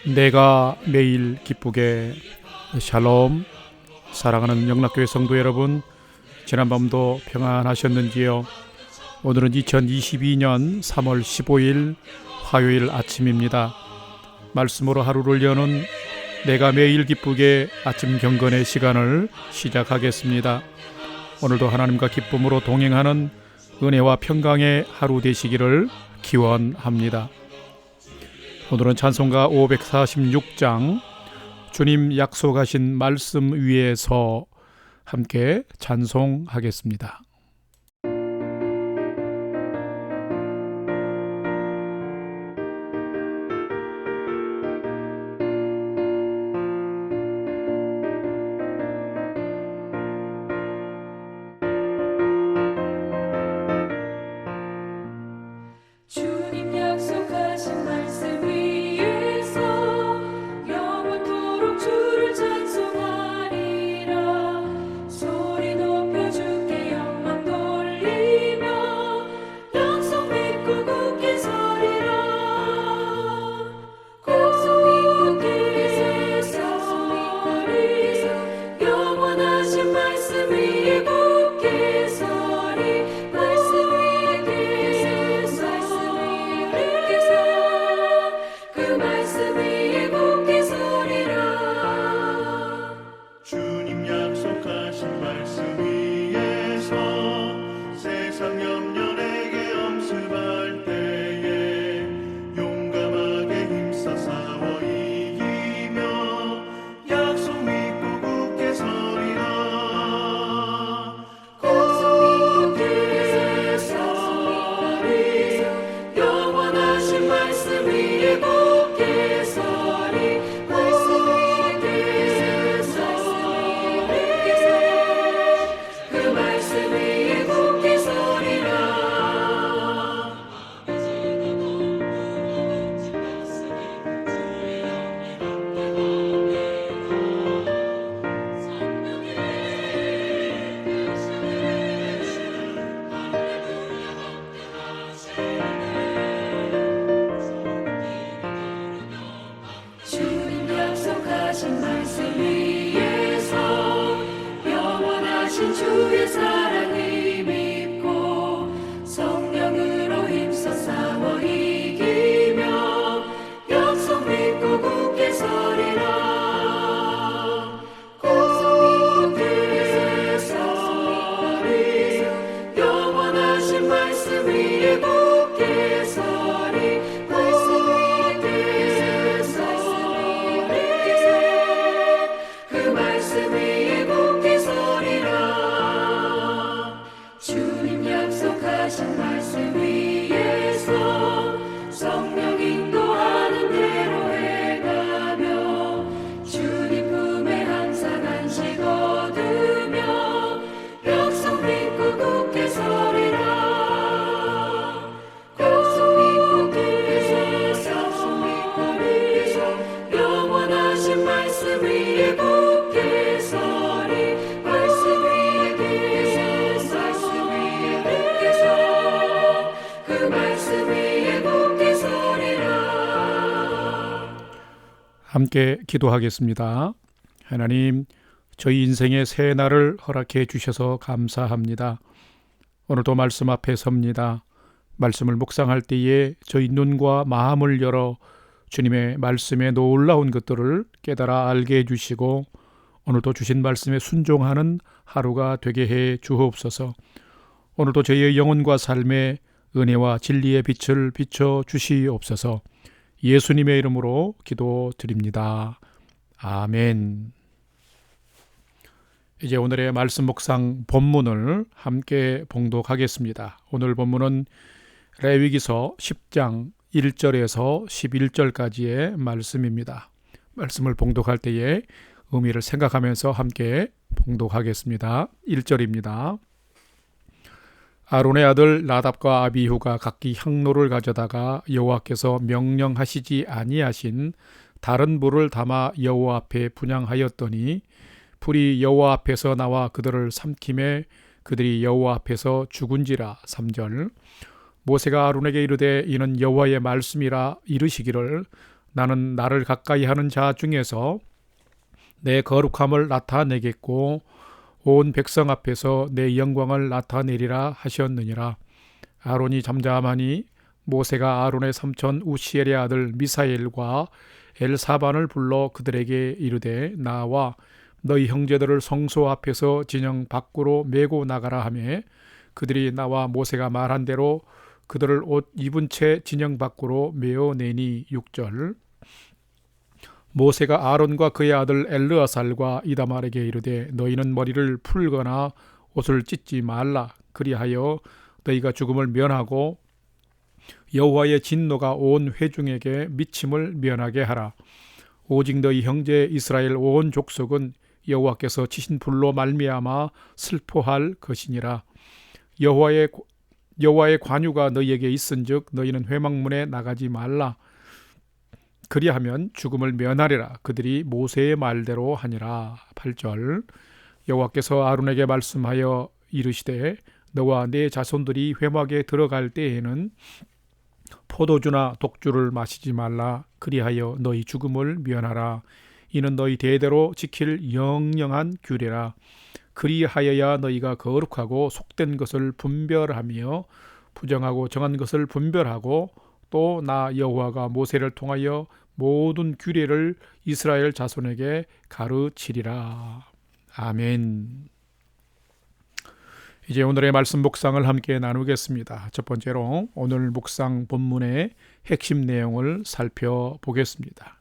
내가 매일 기쁘게. 샬롬. 사랑하는 영락교회 성도 여러분, 지난밤도 평안하셨는지요? 오늘은 2022년 3월 15일 화요일 아침입니다. 말씀으로 하루를 여는 내가 매일 기쁘게 아침 경건의 시간을 시작하겠습니다. 오늘도 하나님과 기쁨으로 동행하는 은혜와 평강의 하루 되시기를 기원합니다. 오늘은 찬송가 546장 주님 약속하신 말씀 위에서 함께 찬송하겠습니다. 주님 약속하신 말씀 위에서 영원토록 주를 찬송하리라. 소리 높여 주께 영광 돌리며 약속 믿고 굳게 서리라. 굳게 서리 영원하신 말씀 위에 굳게 서리. 말씀 위에 그 말씀 위에 굳게 서리라. 주님 약속하신 말씀 위에서 세상 염려 내게 엄습할 때에 용감하게 힘써 싸워 이기며 약속 믿고 굳게 서리라. 굳게 서리 영원하신 말씀 위에 굳게 서리. 말씀 위에 서리 그 말씀 위에 굳게 서리라. 주님 약속하신 말씀 위에서 영원하신 주의 사랑을 믿고 성령으로 힘써 싸워 이기며 약속 믿고 굳게 서리라. 굳게 서리 영원하신 말씀 위에 굳게 서리. 말씀 위에 서리 그 말씀 위에 굳게 서리라. 주님 약속하신 말씀 위에서 성령 인도하는 대로 해가며 주님 품에 항상 안식 얻으며 약속 믿고 굳게 서리라. 약속 믿고 굳게 서리 영원하신 말씀 위에 굳게 서리. 말씀 위에 굳게 서 그 말씀 위에 굳게 서리라. 함께 기도하겠습니다. 하나님, 저희 인생의 새 날을 허락해 주셔서 감사합니다. 오늘도 말씀 앞에 섭니다. 말씀을 묵상할 때에 저희 눈과 마음을 열어 주님의 말씀에 놀라운 것들을 깨달아 알게 해주시고 오늘도 주신 말씀에 순종하는 하루가 되게 해 주옵소서. 오늘도 저희의 영혼과 삶에 은혜와 진리의 빛을 비춰 주시옵소서. 예수님의 이름으로 기도드립니다. 아멘. 이제 오늘의 말씀 묵상 본문을 함께 봉독하겠습니다. 오늘 본문은 레위기서 10장 1절에서 11절까지의 말씀입니다. 말씀을 봉독할 때에 의미를 생각하면서 함께 봉독하겠습니다. 1절입니다. 아론의 아들 나답과 아비후가 각기 향로를 가져다가 여호와께서 명령하시지 아니하신 다른 불을 담아 여호와 앞에 분향하였더니 불이 여호와 앞에서 나와 그들을 삼킴에 그들이 여호와 앞에서 죽은지라. 3절. 모세가 아론에게 이르되 이는 여호와의 말씀이라 이르시기를 나는 나를 가까이 하는 자 중에서 내 거룩함을 나타내겠고 온 백성 앞에서 내 영광을 나타내리라 하셨느니라. 아론이 잠잠하니 모세가 아론의 삼촌 우시엘의 아들 미사엘과 엘사반을 불러 그들에게 이르되 나와 너희 형제들을 성소 앞에서 진영 밖으로 메고 나가라 하며 그들이 나와 모세가 말한 대로 그들을 옷 입은 채 진영 밖으로 메어내니. 6절. 모세가 아론과 그의 아들 엘르아살과 이다말에게 이르되 너희는 머리를 풀거나 옷을 찢지 말라. 그리하여 너희가 죽음을 면하고 여호와의 진노가 온 회중에게 미침을 면하게 하라. 오직 너희 형제 이스라엘 온 족속은 여호와께서 치신 불로 말미암아 슬퍼할 것이니라. 여호와의 관유가 너희에게 있은즉 너희는 회막문에 나가지 말라. 그리하면 죽음을 면하리라. 그들이 모세의 말대로 하니라. 8절. 여호와께서 아론에게 말씀하여 이르시되 너와 네 자손들이 회막에 들어갈 때에는 포도주나 독주를 마시지 말라. 그리하여 너희 죽음을 면하라. 이는 너희 대대로 지킬 영영한 규례라. 그리하여야 너희가 거룩하고 속된 것을 분별하며 부정하고 정한 것을 분별하고 또 나 여호와가 모세를 통하여 모든 규례를 이스라엘 자손에게 가르치리라. 아멘. 이제 오늘의 말씀 묵상을 함께 나누겠습니다. 첫 번째로 오늘 묵상 본문의 핵심 내용을 살펴보겠습니다.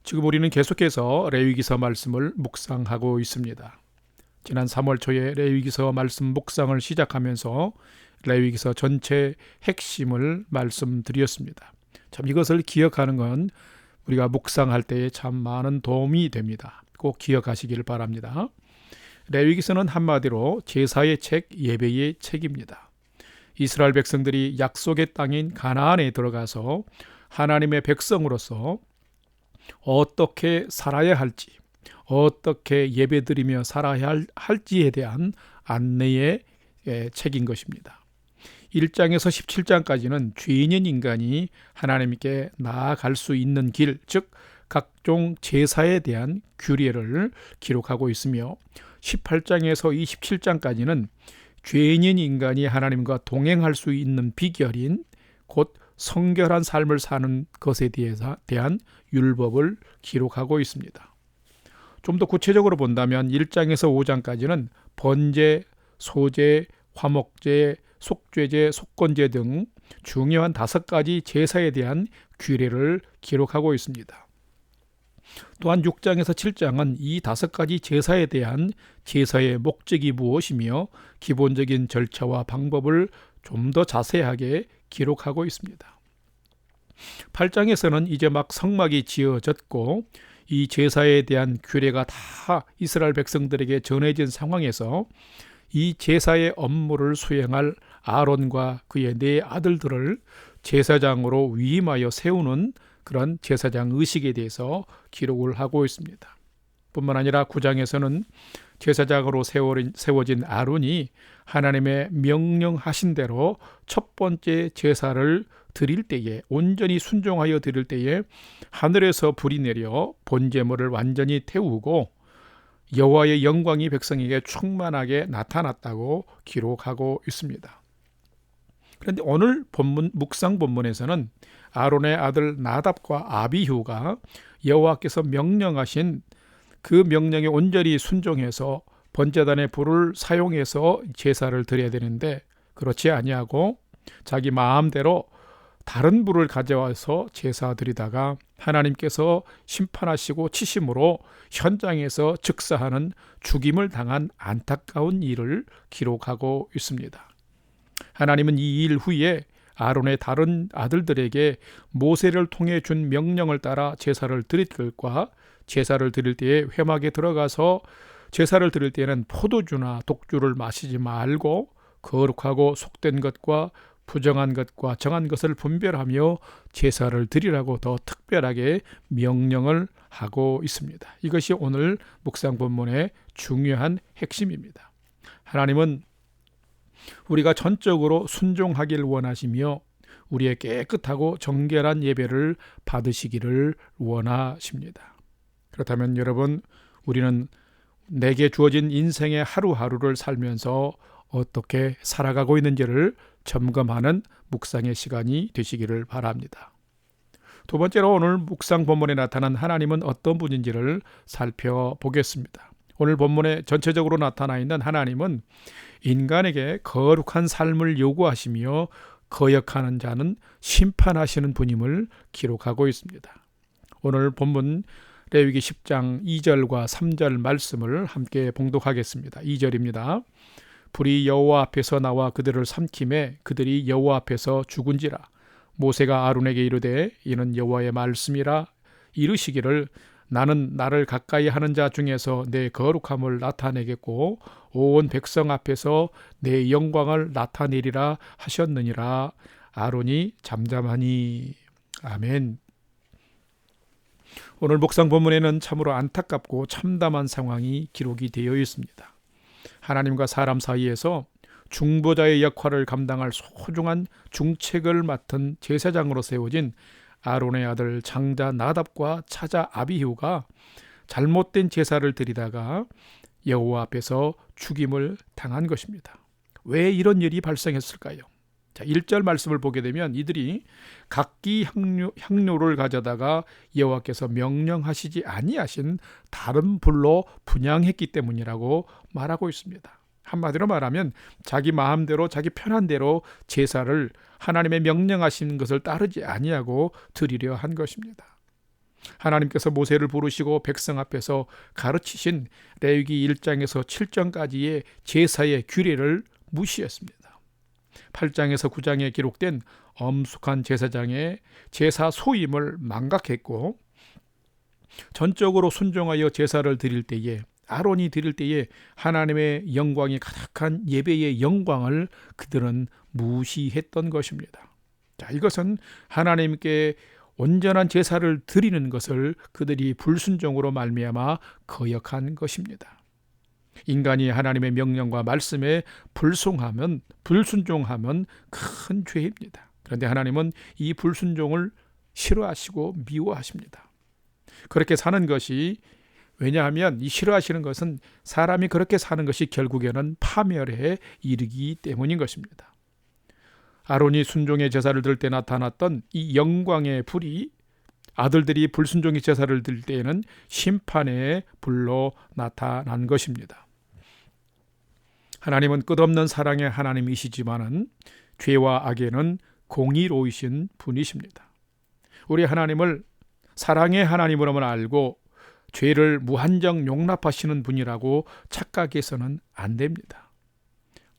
지금 우리는 계속해서 레위기서 말씀을 묵상하고 있습니다. 지난 3월 초에 레위기서 말씀 묵상을 시작하면서 레위기서 전체 핵심을 말씀드렸습니다. 참 이것을 기억하는 건 우리가 묵상할 때에 참 많은 도움이 됩니다. 꼭 기억하시길 바랍니다. 레위기서는 한마디로 제사의 책, 예배의 책입니다. 이스라엘 백성들이 약속의 땅인 가나안에 들어가서 하나님의 백성으로서 어떻게 살아야 할지, 어떻게 예배드리며 살아야 할지에 대한 안내의 책인 것입니다. 1장에서 17장까지는 죄인인 인간이 하나님께 나아갈 수 있는 길, 즉 각종 제사에 대한 규례를 기록하고 있으며 18장에서 27장까지는 죄인인 인간이 하나님과 동행할 수 있는 비결인 곧 성결한 삶을 사는 것에 대한 율법을 기록하고 있습니다. 좀 더 구체적으로 본다면 1장에서 5장까지는 번제, 소제, 화목제, 속죄제, 속건제 등 중요한 5가지 제사에 대한 규례를 기록하고 있습니다. 또한 6장에서 7장은 이 5가지 제사에 대한 제사의 목적이 무엇이며 기본적인 절차와 방법을 좀 더 자세하게 기록하고 있습니다. 8장에서는 이제 막 성막이 지어졌고 이 제사에 대한 규례가 다 이스라엘 백성들에게 전해진 상황에서 이 제사의 업무를 수행할 아론과 그의 4 아들들을 제사장으로 위임하여 세우는 그런 제사장 의식에 대해서 기록을 하고 있습니다. 뿐만 아니라 9장에서는 제사장으로 세워진 아론이 하나님의 명령하신 대로 첫 번째 제사를 드릴 때에 온전히 순종하여 드릴 때에 하늘에서 불이 내려 번제물을 완전히 태우고 여호와의 영광이 백성에게 충만하게 나타났다고 기록하고 있습니다. 그런데 오늘 묵상 본문에서는 아론의 아들 나답과 아비후가 여호와께서 명령하신 그 명령에 온전히 순종해서 번제단의 불을 사용해서 제사를 드려야 되는데 그렇지 아니하고 자기 마음대로 다른 불을 가져와서 제사 드리다가 하나님께서 심판하시고 치심으로 현장에서 즉사하는 죽임을 당한 안타까운 일을 기록하고 있습니다. 하나님은 이 일 후에 아론의 다른 아들들에게 모세를 통해 준 명령을 따라 제사를 드릴 것과 제사를 드릴 때에 회막에 들어가서 제사를 드릴 때에는 포도주나 독주를 마시지 말고 거룩하고 속된 것과 부정한 것과 정한 것을 분별하며 제사를 드리라고 더 특별하게 명령을 하고 있습니다. 이것이 오늘 묵상 본문의 중요한 핵심입니다. 하나님은 우리가 전적으로 순종하길 원하시며 우리의 깨끗하고 정결한 예배를 받으시기를 원하십니다. 그렇다면 여러분, 우리는 내게 주어진 인생의 하루하루를 살면서 어떻게 살아가고 있는지를 점검하는 묵상의 시간이 되시기를 바랍니다. 두 번째로 오늘 묵상 본문에 나타난 하나님은 어떤 분인지를 살펴보겠습니다. 오늘 본문에 전체적으로 나타나 있는 하나님은 인간에게 거룩한 삶을 요구하시며 거역하는 자는 심판하시는 분임을 기록하고 있습니다. 오늘 본문 레위기 10장 2절과 3절 말씀을 함께 봉독하겠습니다. 2절입니다. 불이 여호와 앞에서 나와 그들을 삼키매 그들이 여호와 앞에서 죽은지라. 모세가 아론에게 이르되 이는 여호와의 말씀이라. 이르시기를 나는 나를 가까이 하는 자 중에서 내 거룩함을 나타내겠고 온 백성 앞에서 내 영광을 나타내리라 하셨느니라. 아론이 잠잠하니. 아멘. 오늘 묵상 본문에는 참으로 안타깝고 참담한 상황이 기록이 되어 있습니다. 하나님과 사람 사이에서 중보자의 역할을 감당할 소중한 중책을 맡은 제사장으로 세워진 아론의 아들 장자 나답과 차자 아비후가 잘못된 제사를 드리다가 여호와 앞에서 죽임을 당한 것입니다. 왜 이런 일이 발생했을까요? 자, 1절 말씀을 보게 되면 이들이 각기 향료를 가져다가 여호와께서 명령하시지 아니하신 다른 불로 분향했기 때문이라고 말하고 있습니다. 한마디로 말하면 자기 마음대로 자기 편한 대로 제사를 하나님의 명령하신 것을 따르지 아니하고 드리려 한 것입니다. 하나님께서 모세를 부르시고 백성 앞에서 가르치신 레위기 1장에서 7장까지의 제사의 규례를 무시했습니다. 8장에서 9장에 기록된 엄숙한 제사장의 제사 소임을 망각했고 전적으로 순종하여 제사를 드릴 때에 아론이 드릴 때에 하나님의 영광이 가득한 예배의 영광을 그들은 무시했던 것입니다. 자, 이것은 하나님께 온전한 제사를 드리는 것을 그들이 불순종으로 말미암아 거역한 것입니다. 인간이 하나님의 명령과 말씀에 불순종하면 큰 죄입니다. 그런데 하나님은 이 불순종을 싫어하시고 미워하십니다. 그렇게 사는 것이, 왜냐하면 이 싫어하시는 것은 사람이 그렇게 사는 것이 결국에는 파멸에 이르기 때문인 것입니다. 아론이 순종의 제사를 드릴 때 나타났던 이 영광의 불이 아들들이 불순종의 제사를 드릴 때에는 심판의 불로 나타난 것입니다. 하나님은 끝없는 사랑의 하나님이시지만은 죄와 악에는 공의로우신 분이십니다. 우리 하나님을 사랑의 하나님으로만 알고 죄를 무한정 용납하시는 분이라고 착각해서는 안 됩니다.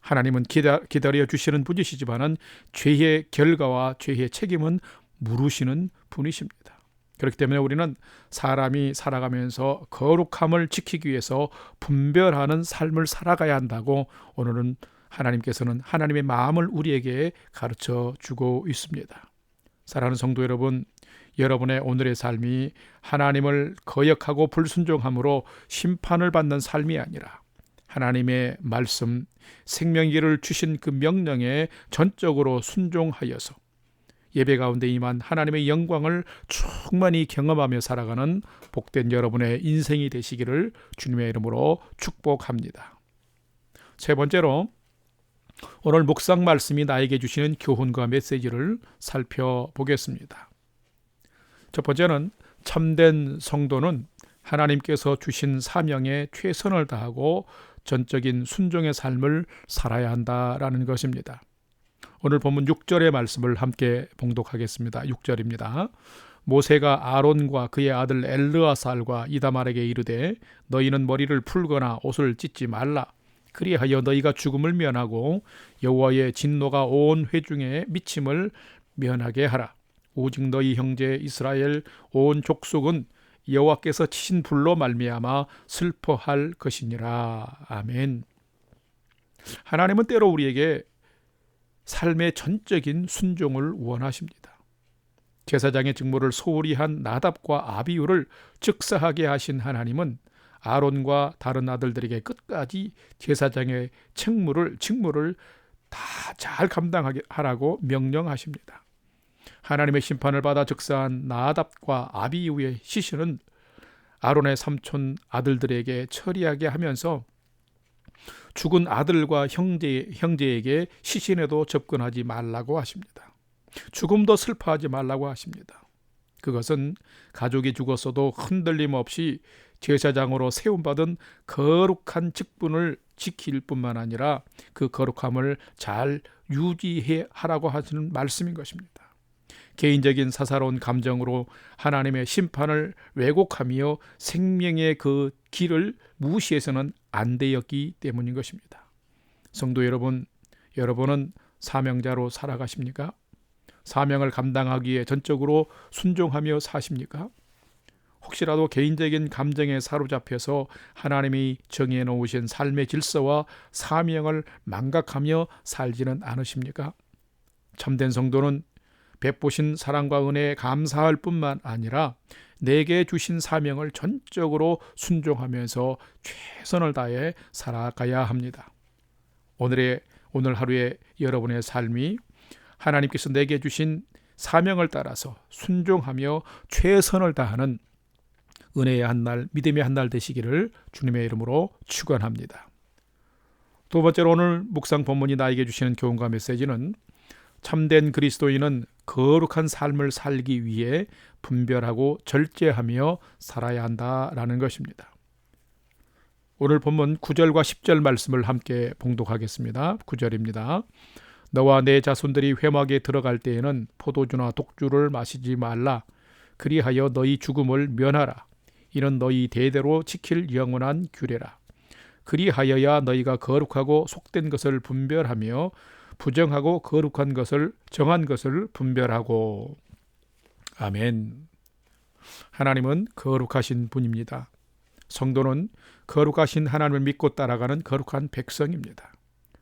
하나님은 기다려 주시는 분이시지만은 죄의 결과와 죄의 책임은 물으시는 분이십니다. 그렇기 때문에 우리는 사람이 살아가면서 거룩함을 지키기 위해서 분별하는 삶을 살아가야 한다고 오늘은 하나님께서는 하나님의 마음을 우리에게 가르쳐 주고 있습니다. 사랑하는 성도 여러분, 여러분의 오늘의 삶이 하나님을 거역하고 불순종함으로 심판을 받는 삶이 아니라 하나님의 말씀, 생명기를 주신 그 명령에 전적으로 순종하여서 예배 가운데 임한 하나님의 영광을 충만히 경험하며 살아가는 복된 여러분의 인생이 되시기를 주님의 이름으로 축복합니다. 세 번째로, 오늘 묵상 말씀이 나에게 주시는 교훈과 메시지를 살펴보겠습니다. 첫 번째는 참된 성도는 하나님께서 주신 사명에 최선을 다하고 전적인 순종의 삶을 살아야 한다라는 것입니다. 오늘 본문 6절의 말씀을 함께 봉독하겠습니다. 6절입니다. 모세가 아론과 그의 아들 엘르아살과 이다말에게 이르되 너희는 머리를 풀거나 옷을 찢지 말라. 그리하여 너희가 죽음을 면하고 여호와의 진노가 온 회중에 미침을 면하게 하라. 오직 너희 형제 이스라엘 온 족속은 여호와께서 치신 불로 말미암아 슬퍼할 것이니라. 아멘. 하나님은 때로 우리에게 삶의 전적인 순종을 원하십니다. 제사장의 직무를 소홀히 한 나답과 아비후를 즉사하게 하신 하나님은 아론과 다른 아들들에게 끝까지 제사장의 직무를 다 잘 감당하라고 명령하십니다. 하나님의 심판을 받아 즉사한 나답과 아비후의 시신은 아론의 삼촌 아들들에게 처리하게 하면서 죽은 아들과 형제에게 시신에도 접근하지 말라고 하십니다. 죽음도 슬퍼하지 말라고 하십니다. 그것은 가족이 죽었어도 흔들림 없이 제사장으로 세움받은 거룩한 직분을 지킬 뿐만 아니라 그 거룩함을 잘 유지해 하라고 하시는 말씀인 것입니다. 개인적인 사사로운 감정으로 하나님의 심판을 왜곡하며 생명의 그 길을 무시해서는 안 되었기 때문인 것입니다. 성도 여러분, 여러분은 사명자로 살아가십니까? 사명을 감당하기에 전적으로 순종하며 사십니까? 혹시라도 개인적인 감정에 사로잡혀서 하나님이 정해 놓으신 삶의 질서와 사명을 망각하며 살지는 않으십니까? 참된 성도는 베푸신 사랑과 은혜에 감사할 뿐만 아니라 내게 주신 사명을 전적으로 순종하면서 최선을 다해 살아가야 합니다. 오늘 하루의 여러분의 삶이 하나님께서 내게 주신 사명을 따라서 순종하며 최선을 다하는 은혜의 한날, 믿음의 한날 되시기를 주님의 이름으로 축원합니다. 두 번째로 오늘 묵상 본문이 나에게 주시는 교훈과 메시지는 참된 그리스도인은 거룩한 삶을 살기 위해 분별하고 절제하며 살아야 한다라는 것입니다. 오늘 본문 9절과 10절 말씀을 함께 봉독하겠습니다. 9절입니다. 너와 내 자손들이 회막에 들어갈 때에는 포도주나 독주를 마시지 말라. 그리하여 너희 죽음을 면하라. 이는 너희 대대로 지킬 영원한 규례라. 그리하여야 너희가 거룩하고 속된 것을 분별하며 부정하고 거룩한 것을 정한 것을 분별하고. 아멘. 하나님은 거룩하신 분입니다. 성도는 거룩하신 하나님을 믿고 따라가는 거룩한 백성입니다.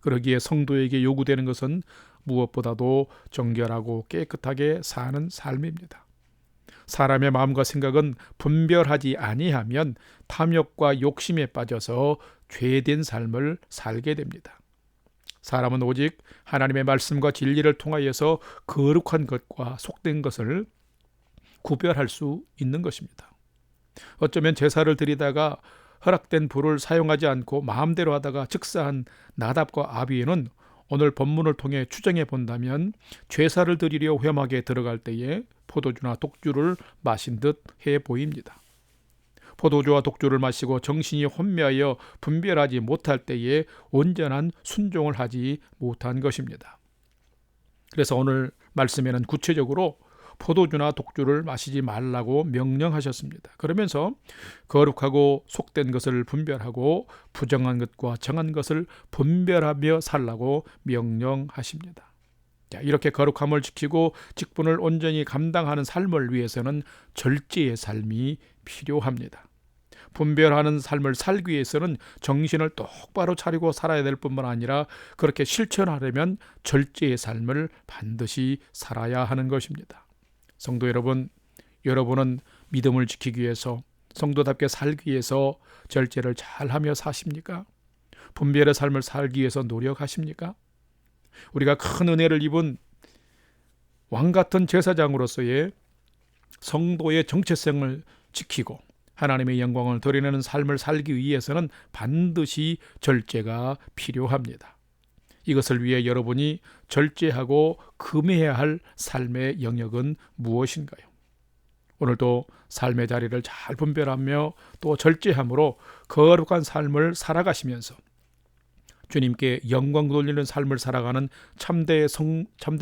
그러기에 성도에게 요구되는 것은 무엇보다도 정결하고 깨끗하게 사는 삶입니다. 사람의 마음과 생각은 분별하지 아니하면 탐욕과 욕심에 빠져서 죄된 삶을 살게 됩니다. 사람은 오직 하나님의 말씀과 진리를 통하여서 거룩한 것과 속된 것을 구별할 수 있는 것입니다. 어쩌면 제사를 드리다가 허락된 불을 사용하지 않고 마음대로 하다가 즉사한 나답과 아비에는 오늘 본문을 통해 추정해 본다면 제사를 드리려 회막에 들어갈 때에 포도주나 독주를 마신 듯 해 보입니다. 포도주와 독주를 마시고 정신이 혼미하여 분별하지 못할 때에 온전한 순종을 하지 못한 것입니다. 그래서 오늘 말씀에는 구체적으로 포도주나 독주를 마시지 말라고 명령하셨습니다. 그러면서 거룩하고 속된 것을 분별하고 부정한 것과 정한 것을 분별하며 살라고 명령하십니다. 이렇게 거룩함을 지키고 직분을 온전히 감당하는 삶을 위해서는 절제의 삶이 필요합니다. 분별하는 삶을 살기 위해서는 정신을 똑바로 차리고 살아야 될 뿐만 아니라 그렇게 실천하려면 절제의 삶을 반드시 살아야 하는 것입니다. 성도 여러분, 여러분은 믿음을 지키기 위해서 성도답게 살기 위해서 절제를 잘하며 사십니까? 분별의 삶을 살기 위해서 노력하십니까? 우리가 큰 은혜를 입은 왕같은 제사장으로서의 성도의 정체성을 지키고 하나님의 영광을 드러내는 삶을 살기 위해서는 반드시 절제가 필요합니다. 이것을 위해 여러분이 절제하고 금해야 할 삶의 영역은 무엇인가요? 오늘도 삶의 자리를 잘 분별하며 또 절제함으로 거룩한 삶을 살아가시면서 주님께 영광 돌리는 삶을 살아가는 참된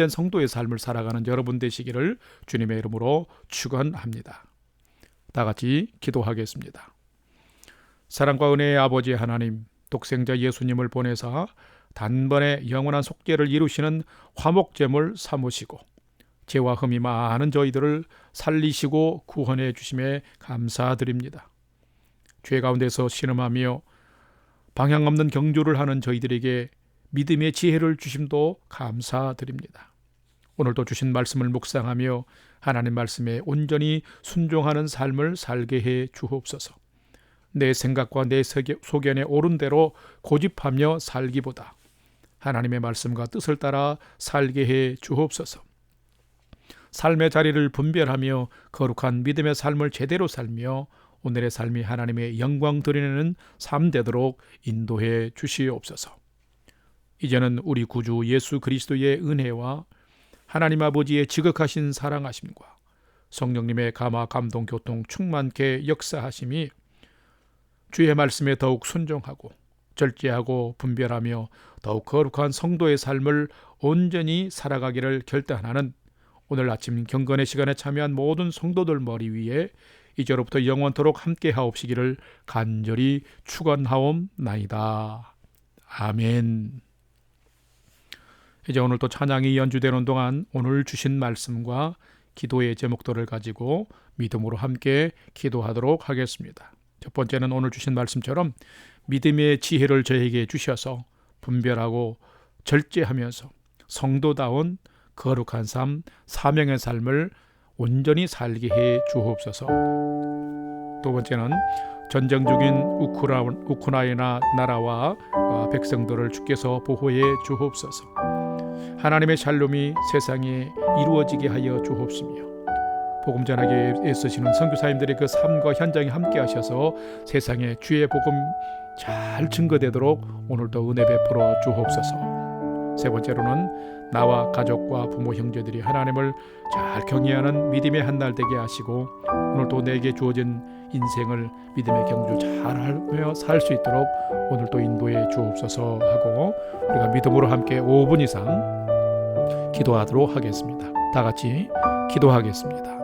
성도의 삶을 살아가는 여러분 되시기를 주님의 이름으로 축원합니다. 다 같이 기도하겠습니다. 사랑과 은혜의 아버지 하나님, 독생자 예수님을 보내사 단번에 영원한 속죄를 이루시는 화목제물 삼으시고 죄와 흠이 많은 저희들을 살리시고 구원해 주심에 감사드립니다. 죄 가운데서 신음하며 방향 없는 경주를 하는 저희들에게 믿음의 지혜를 주심도 감사드립니다. 오늘도 주신 말씀을 묵상하며 하나님 말씀에 온전히 순종하는 삶을 살게 해 주옵소서. 내 생각과 내 소견에 옳은 대로 고집하며 살기보다 하나님의 말씀과 뜻을 따라 살게 해 주옵소서. 삶의 자리를 분별하며 거룩한 믿음의 삶을 제대로 살며 오늘의 삶이 하나님의 영광 드리는 삶 되도록 인도해 주시옵소서. 이제는 우리 구주 예수 그리스도의 은혜와 하나님 아버지의 지극하신 사랑하심과 성령님의 감화 감동 교통 충만케 역사하심이 주의 말씀에 더욱 순종하고 절제하고 분별하며 더욱 거룩한 성도의 삶을 온전히 살아가기를 결단하는 오늘 아침 경건의 시간에 참여한 모든 성도들 머리 위에 이제로부터 영원토록 함께 하옵시기를 간절히 축원하옵나이다. 아멘. 이제 오늘 또 찬양이 연주되는 동안 오늘 주신 말씀과 기도의 제목들을 가지고 믿음으로 함께 기도하도록 하겠습니다. 첫 번째는 오늘 주신 말씀처럼 믿음의 지혜를 저에게 주셔서 분별하고 절제하면서 성도다운 거룩한 삶, 사명의 삶을 온전히 살게 해 주옵소서. 두 번째는 전쟁 중인 우크라이나 나라와 백성들을 주께서 보호해 주옵소서. 하나님의 샬롬이 세상에 이루어지게 하여 주옵시며 복음 전하기에 애쓰시는 선교사님들의 그 삶과 현장에 함께 하셔서 세상에 주의 복음 잘 증거되도록 오늘도 은혜 베풀어 주옵소서. 세 번째로는 나와 가족과 부모 형제들이 하나님을 잘 경외하는 믿음의 한날 되게 하시고 오늘도 내게 주어진 인생을 믿음의 경주 잘하며 살 수 있도록 오늘도 인도해 주옵소서 하고 우리가 믿음으로 함께 5분 이상 기도하도록 하겠습니다. 다 같이 기도하겠습니다.